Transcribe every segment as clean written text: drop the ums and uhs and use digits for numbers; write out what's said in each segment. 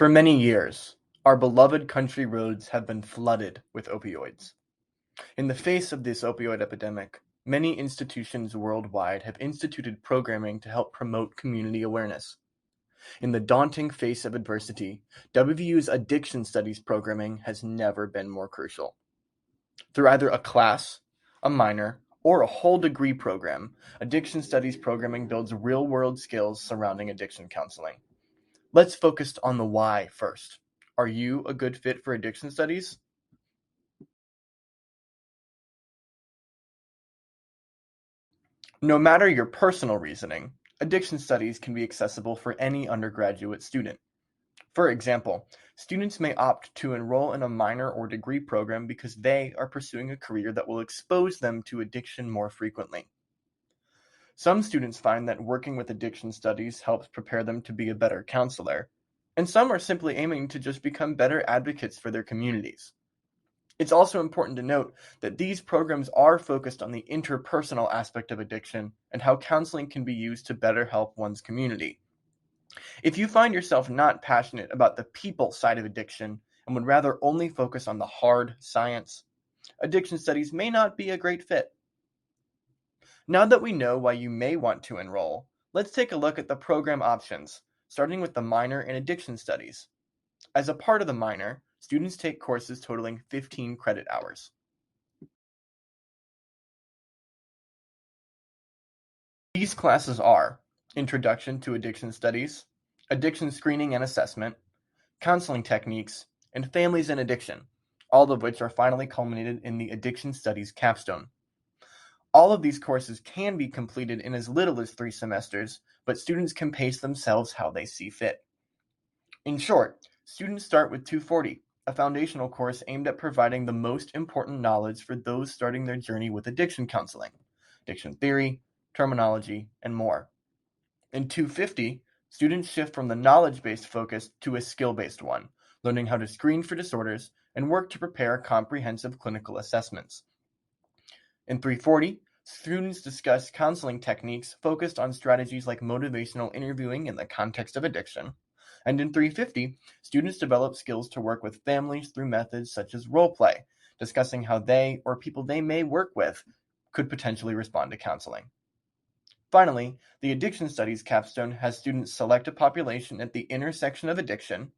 For many years, our beloved country roads have been flooded with opioids. In the face of this opioid epidemic, many institutions worldwide have instituted programming to help promote community awareness. In the daunting face of adversity, WVU's addiction studies programming has never been more crucial. Through either a class, a minor, or a whole degree program, addiction studies programming builds real-world skills surrounding addiction counseling. Let's focus on the why first. Are you a good fit for addiction studies? No matter your personal reasoning, addiction studies can be accessible for any undergraduate student. For example, students may opt to enroll in a minor or degree program because they are pursuing a career that will expose them to addiction more frequently. Some students find that working with addiction studies helps prepare them to be a better counselor, and some are simply aiming to just become better advocates for their communities. It's also important to note that these programs are focused on the interpersonal aspect of addiction and how counseling can be used to better help one's community. If you find yourself not passionate about the people side of addiction and would rather only focus on the hard science, addiction studies may not be a great fit. Now that we know why you may want to enroll, let's take a look at the program options, starting with the minor in addiction studies. As a part of the minor, students take courses totaling 15 credit hours. These classes are Introduction to Addiction Studies, Addiction Screening and Assessment, Counseling Techniques, and Families in Addiction, all of which are finally culminated in the Addiction Studies capstone. All of these courses can be completed in as little as 3 semesters, but students can pace themselves how they see fit. In short, students start with 240, a foundational course aimed at providing the most important knowledge for those starting their journey with addiction counseling, addiction theory, terminology, and more. In 250, students shift from the knowledge-based focus to a skill-based one, learning how to screen for disorders and work to prepare comprehensive clinical assessments. In 340, students discuss counseling techniques focused on strategies like motivational interviewing in the context of addiction. And in 350, students develop skills to work with families through methods such as role play, discussing how they or people they may work with could potentially respond to counseling. Finally, the Addiction Studies capstone has students select a population at the intersection of addiction,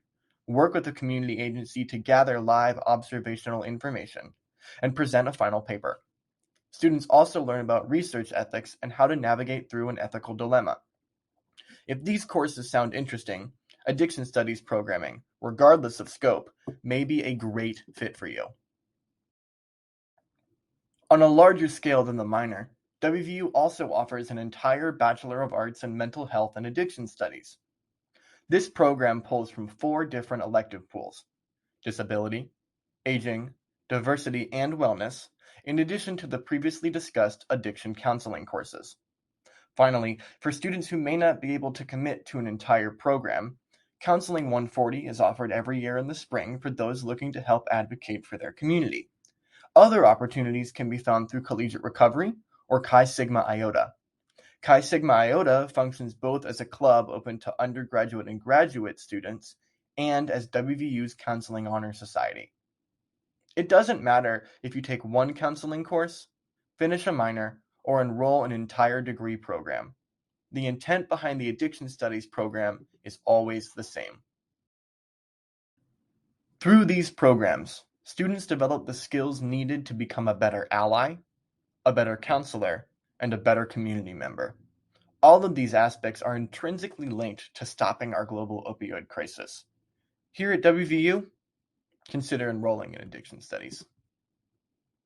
work with a community agency to gather live observational information, and present a final paper. Students also learn about research ethics and how to navigate through an ethical dilemma. If these courses sound interesting, addiction studies programming, regardless of scope, may be a great fit for you. On a larger scale than the minor, WVU also offers an entire Bachelor of Arts in Mental Health and Addiction Studies. This program pulls from 4 different elective pools: disability, aging, diversity, and wellness, in addition to the previously discussed addiction counseling courses. Finally, for students who may not be able to commit to an entire program, Counseling 140 is offered every year in the spring for those looking to help advocate for their community. Other opportunities can be found through Collegiate Recovery or Chi Sigma Iota. Chi Sigma Iota functions both as a club open to undergraduate and graduate students and as WVU's Counseling Honor Society. It doesn't matter if you take one counseling course, finish a minor, or enroll an entire degree program. The intent behind the Addiction Studies program is always the same. Through these programs, students develop the skills needed to become a better ally, a better counselor, and a better community member. All of these aspects are intrinsically linked to stopping our global opioid crisis. Here at WVU, consider enrolling in addiction studies.